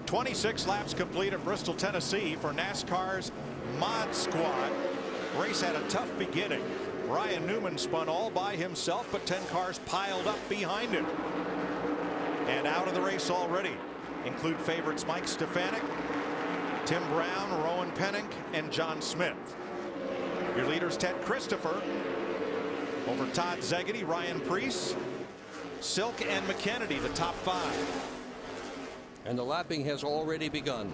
26 laps complete at Bristol, Tennessee for NASCAR's Mod Squad. Race had a tough beginning. Ryan Newman spun all by himself, but 10 cars piled up behind him. And out of the race already include favorites Mike Stefanik, Tim Brown, Rowan Penning, and John Smith. Your leaders Ted Christopher over Todd Szegedy, Ryan Preece, Silk, and McKennedy, the top 5. And the lapping has already begun.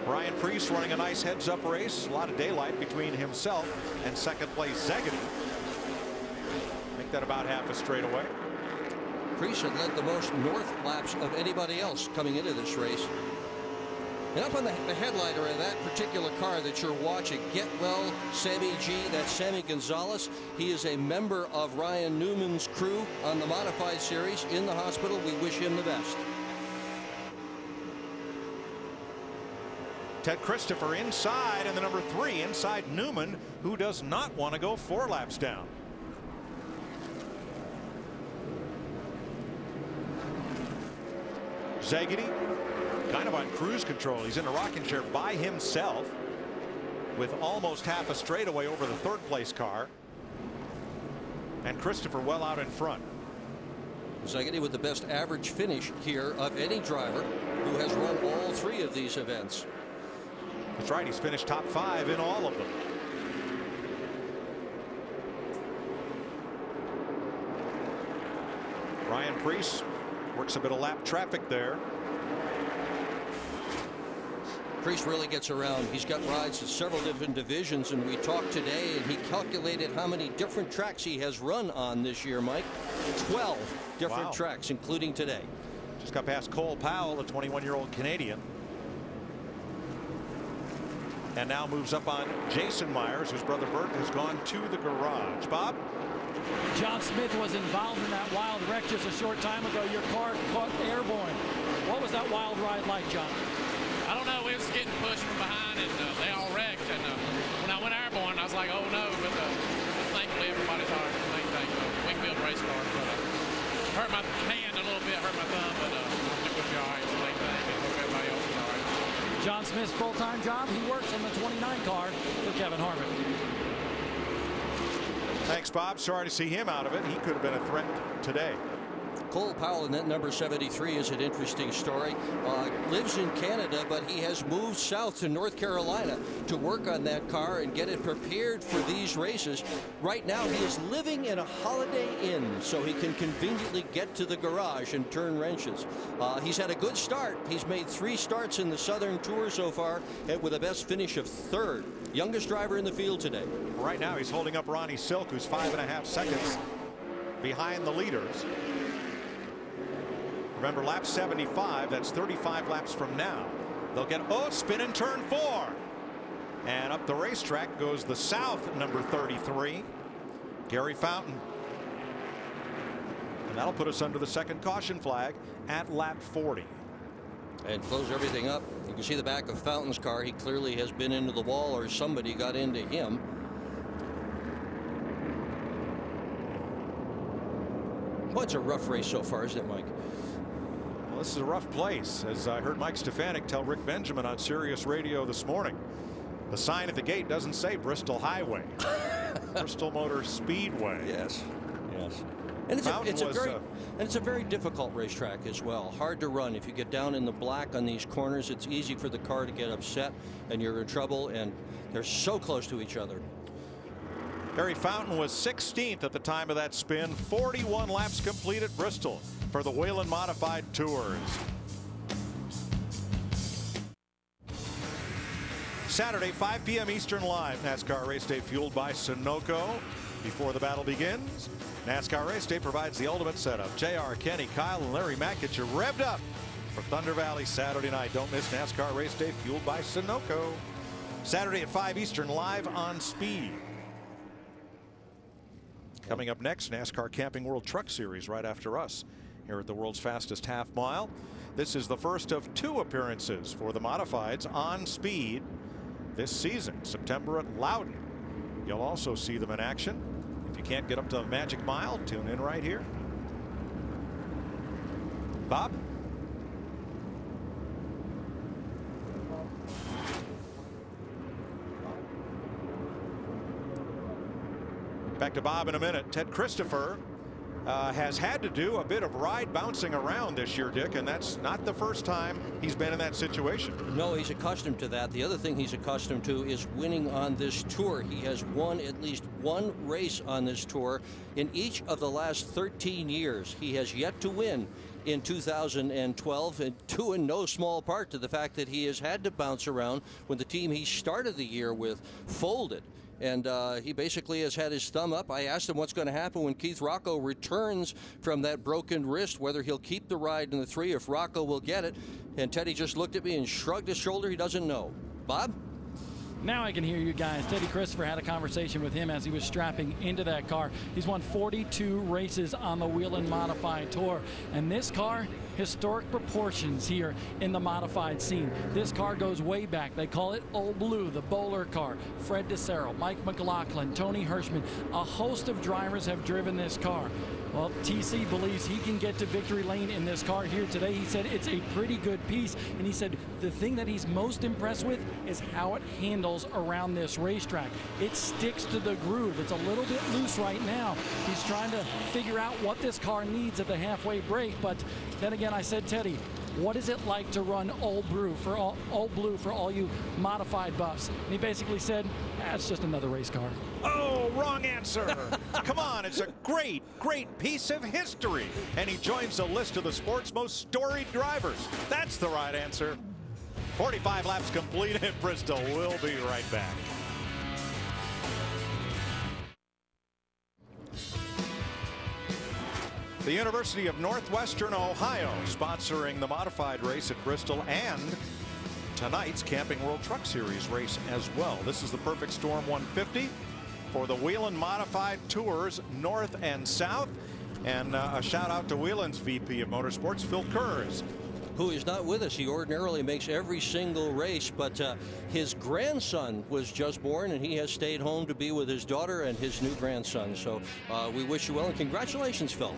Ryan Preece running a nice heads-up race. A lot of daylight between himself and second place Szegedy. Make that about half a straightaway. Preece had led the most north laps of anybody else coming into this race. And up on the headliner of that particular car that you're watching, Get Well Sammy G, that's Sammy Gonzalez. He is a member of Ryan Newman's crew on the modified series in the hospital. We wish him the best. Ted Christopher inside, and the number 3 inside Newman, who does not want to go 4 laps down. Szegedy kind of on cruise control. He's in a rocking chair by himself with almost half a straightaway over the third place car. And Christopher well out in front. Szegedy with the best average finish here of any driver who has run all 3 of these events. That's right, he's finished top 5 in all of them. Ryan Preece works a bit of lap traffic there. Preece really gets around. He's got rides in several different divisions, and we talked today, and he calculated how many different tracks he has run on this year, Mike. 12 different tracks, including today. Just got past Cole Powell, the 21-year-old Canadian. And now moves up on Jason Myers, whose brother Bert has gone to the garage. Bob? John Smith was involved in that wild wreck just a short time ago. Your car caught airborne. What was that wild ride like, John? I don't know. We was getting pushed from behind, and they all wrecked. And when I went airborne, I was like, oh no. But thankfully, everybody's all right. Main thing, Wingfield race car. But hurt my hand a little bit, hurt my thumb, but I think we'll be all right. It's the main thing, and hope everybody else is all right. John Smith's full-time job. He works on the 29 car for Kevin Harvick. Thanks, Bob. Sorry to see him out of it. He could have been a threat today. Cole Powell in that number 73 is an interesting story. Lives in Canada, but he has moved south to North Carolina to work on that car and get it prepared for these races. Right now, he is living in a Holiday Inn, so he can conveniently get to the garage and turn wrenches. He's had a good start. He's made 3 starts in the Southern Tour so far, with a best finish of 3rd. Youngest driver in the field today. Right now, he's holding up Ronnie Silk, who's 5.5 seconds behind the leaders. Remember, lap 75, that's 35 laps from now. They'll get, spin in turn 4. And up the racetrack goes the South, number 33, Gary Fountain. And that'll put us under the second caution flag at lap 40. And close everything up. You can see the back of Fountain's car. He clearly has been into the wall, or somebody got into him. Well, it's a rough race so far, isn't it, Mike? Well, this is a rough place, as I heard Mike Stefanik tell Rick Benjamin on Sirius Radio this morning. The sign at the gate doesn't say Bristol Highway. Bristol Motor Speedway. Yes. And it's a very difficult racetrack as well. Hard to run. If you get down in the black on these corners, it's easy for the car to get upset, and you're in trouble, and they're so close to each other. Gary Fountain was 16th at the time of that spin. 41 laps complete at Bristol for the Whelen Modified Tours. Saturday, 5 p.m. Eastern live. NASCAR Race Day fueled by Sunoco. Before the battle begins, NASCAR Race Day provides the ultimate setup. JR, Kenny, Kyle, and Larry Mack get you revved up for Thunder Valley Saturday night. Don't miss NASCAR Race Day fueled by Sunoco. Saturday at 5 Eastern live on Speed. Coming up next, NASCAR Camping World Truck Series right after us here at the world's fastest half mile. This is the first of 2 appearances for the Modifieds on Speed this season. September at Loudon. You'll also see them in action if you can't get up to the magic mile, tune in right here. Bob? Back to Bob in a minute. Ted Christopher has had to do a bit of ride bouncing around this year, Dick, and that's not the first time he's been in that situation. No, he's accustomed to that. The other thing he's accustomed to is winning on this tour. He has won at least one race on this tour in each of the last 13 years. He has yet to win in 2012, and due in no small part to the fact that he has had to bounce around when the team he started the year with folded. And he basically has had his thumb up. I asked him what's going to happen when Keith Rocco returns from that broken wrist, whether he'll keep the ride in the 3, if Rocco will get it. And Teddy just looked at me and shrugged his shoulder. He doesn't know. Bob? Now I can hear you guys. Teddy Christopher had a conversation with him as he was strapping into that car. He's won 42 races on the Whelen Modified Tour. And this car, historic proportions here in the modified scene. This car goes way back. They call it Old Blue, the bowler car. Fred DeSero, Mike McLaughlin, Tony Hirschman. A host of drivers have driven this car. Well, TC believes he can get to victory lane in this car here today. He said it's a pretty good piece. And he said the thing that he's most impressed with is how it handles around this racetrack. It sticks to the groove. It's a little bit loose right now. He's trying to figure out what this car needs at the halfway break. But then again, I said, Teddy, what is it like to run Old Blue for all you modified buffs? And he basically said, it's just another race car. Oh, wrong answer. Come on, it's a great, great piece of history. And he joins the list of the sport's most storied drivers. That's the right answer. 45 laps complete at Bristol. We'll be right back. The University of Northwestern Ohio sponsoring the modified race at Bristol and tonight's Camping World Truck Series race as well. This is the Perfect Storm 150 for the Whelen Modified Tours North and South. And a shout out to Whelen's VP of Motorsports, Phil Kurz, who is not with us. He ordinarily makes every single race, but his grandson was just born, and he has stayed home to be with his daughter and his new grandson. So we wish you well, and congratulations, Phil.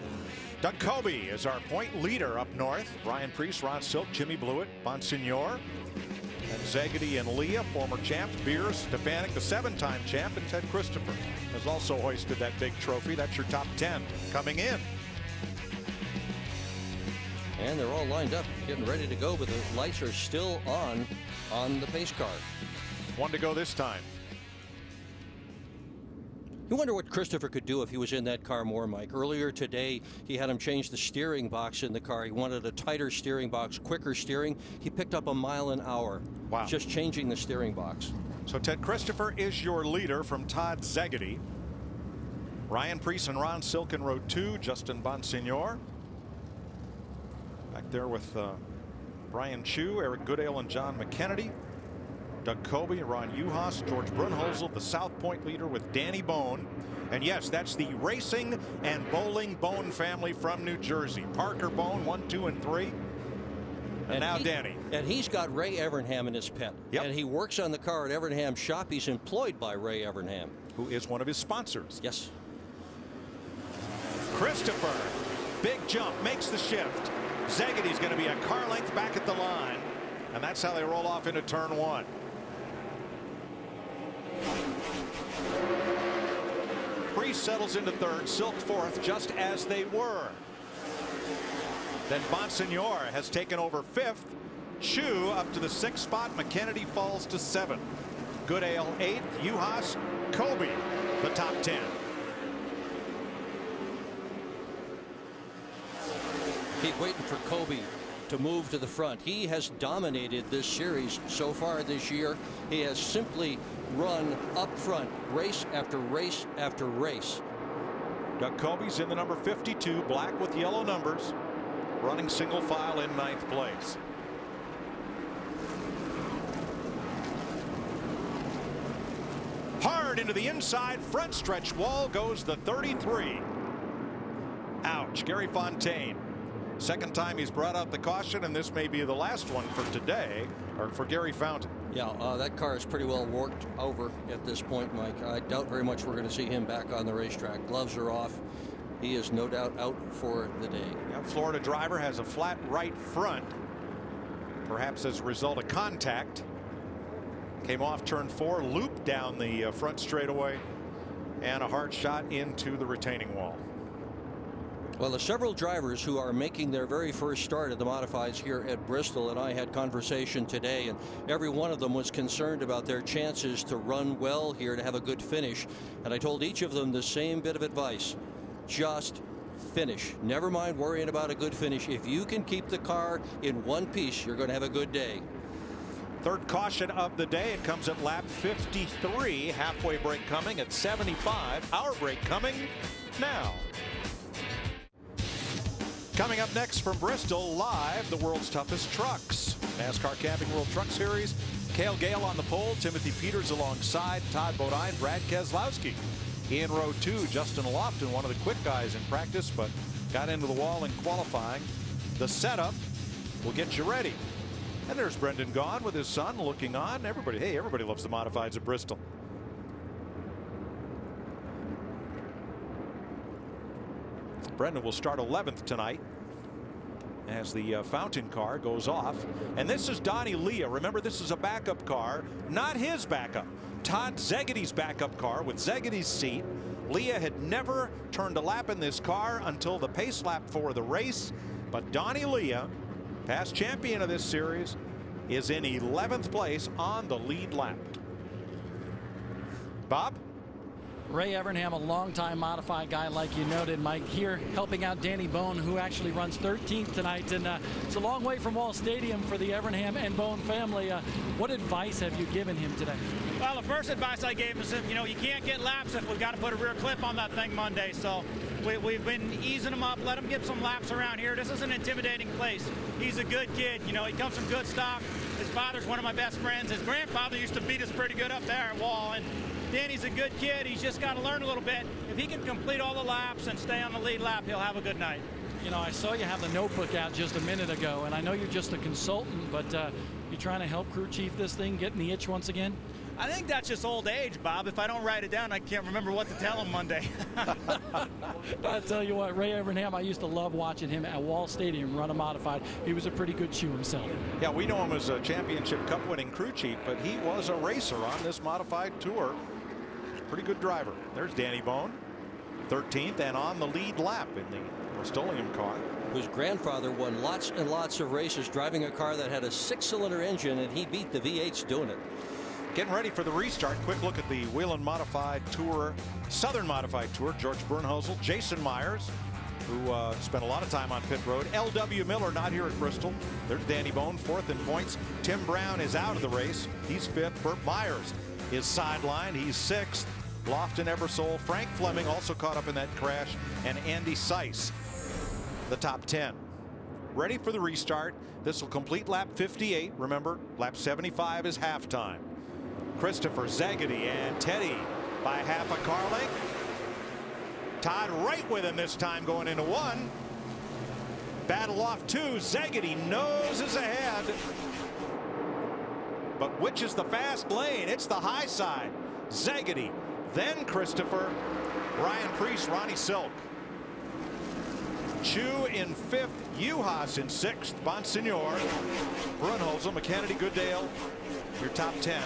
Doug Kobe is our point leader up north. Brian Priest, Ron Silk, Jimmy Blewett, Bonsignor, and Zagady and Leah, former champs. Beers, Stefanik, the 7-time champ, and Ted Christopher has also hoisted that big trophy. That's your top 10 coming in. And they're all lined up, getting ready to go, but the lights are still on the pace car. One to go this time. You wonder what Christopher could do if he was in that car more, Mike. Earlier today, he had him change the steering box in the car. He wanted a tighter steering box, quicker steering. He picked up 1 mile an hour. Wow. Just changing the steering box. So Ted Christopher is your leader from Todd Zagady. Ryan Priest and Ron Silk in row 2. Justin Bonsignor back there with Brian Chu, Eric Goodale, and John McKennedy. Doug Kobe, Ron UNOH, George Brunholzl, the South Point leader with Danny Bone. And yes, that's the racing and bowling Bone family from New Jersey. Parker Bone, 1, 2, and 3. And now Danny. And he's got Ray Evernham in his pet. Yep. And he works on the car at Evernham's shop. He's employed by Ray Evernham, who is one of his sponsors. Yes. Christopher, big jump, makes the shift. Zagady's going to be a car length back at the line. And that's how they roll off into turn 1. Priest settles into third, Silk fourth, just as they were. Then Bonsignor has taken over fifth. Chu up to the 6th spot. McKennedy falls to 7th. Goodale 8th. UNOH, Kobe the top 10. Keep waiting for Kobe to move to the front. He has dominated this series so far this year. He has simply run up front, race after race after race. Doug Kobe's in the number 52, black with yellow numbers, running single file in 9th place. Hard into the inside front stretch wall goes the 33. Ouch. Gary Fontaine Second time he's brought out the caution, and this may be the last one for today, or for Gary Fountain. Yeah, that car is pretty well worked over at this point, Mike. I doubt very much we're going to see him back on the racetrack. Gloves are off. He is no doubt out for the day. Yeah, Florida driver has a flat right front, perhaps as a result of contact. Came off turn 4, looped down the front straightaway, and a hard shot into the retaining wall. Well, the several drivers who are making their very first start at the modifieds here at Bristol and I had conversation today, and every one of them was concerned about their chances to run well here, to have a good finish. And I told each of them the same bit of advice: just finish. Never mind worrying about a good finish. If you can keep the car in one piece, you're going to have a good day. Third caution of the day. It comes at lap 53. Halfway break coming at 75. Our break coming now. Coming up next from Bristol, live, the world's toughest trucks. NASCAR Camping World Truck Series. Cale Gale on the pole. Timothy Peters alongside Todd Bodine, Brad Keselowski. In row 2, Justin Lofton, one of the quick guys in practice, but got into the wall in qualifying. The setup will get you ready. And there's Brendan Gaughan with his son looking on. Everybody loves the modifieds at Bristol. Brendan will start 11th tonight as the Fountain car goes off. And this is Donnie Leah. Remember, this is a backup car, not his backup. Todd Zegedy's backup car with Zegedy's seat. Leah had never turned a lap in this car until the pace lap for the race. But Donnie Leah, past champion of this series, is in 11th place on the lead lap. Bob? Ray Evernham, a longtime modified guy, like you noted, Mike, here helping out Danny Bone, who actually runs 13th tonight. And it's a long way from Wall Stadium for the Evernham and Bone family. What advice have you given him today? Well, the first advice I gave him is, you can't get laps if we've got to put a rear clip on that thing Monday. So we've been easing him up, let him get some laps around here. This is an intimidating place. He's a good kid. He comes from good stock. His father's one of my best friends. His grandfather used to beat us pretty good up there at Wall. And Danny's a good kid. He's just got to learn a little bit. If he can complete all the laps and stay on the lead lap, he'll have a good night. I saw you have the notebook out just a minute ago, and I know you're just a consultant, but you trying to help crew chief this thing, getting the itch once again? I think that's just old age, Bob. If I don't write it down, I can't remember what to tell him Monday. I tell you what, Ray Evernham, I used to love watching him at Wall Stadium run a modified. He was a pretty good shoe himself. Yeah, we know him as a championship cup winning crew chief, but he was a racer on this modified tour. Pretty good driver. There's Danny Bone, 13th and on the lead lap in the Bristolium car. Whose grandfather won lots and lots of races driving a car that had a 6-cylinder engine, and he beat the V8s doing it. Getting ready for the restart. Quick look at the Whelen Modified Tour, Southern Modified Tour. George Bernhosel, Jason Myers, who spent a lot of time on pit road. L.W. Miller not here at Bristol. There's Danny Bone, 4th in points. Tim Brown is out of the race. He's 5th. Burt Myers is sidelined. He's 6th. Lofton, Ebersole, Frank Fleming also caught up in that crash, and Andy Seiss, the top 10. Ready for the restart. This will complete lap 58. Remember, lap 75 is halftime. Christopher, Zegedy, and Teddy by half a car length. Todd right with him this time going into 1. Battle off 2. Zegedy noses ahead. But which is the fast lane? It's the high side. Zegedy, then Christopher, Ryan Preece, Ronnie Silk. Chu in 5th, Juhas in 6th, Bonsignor, Brunholzl, McKennedy, Goodale, your top 10.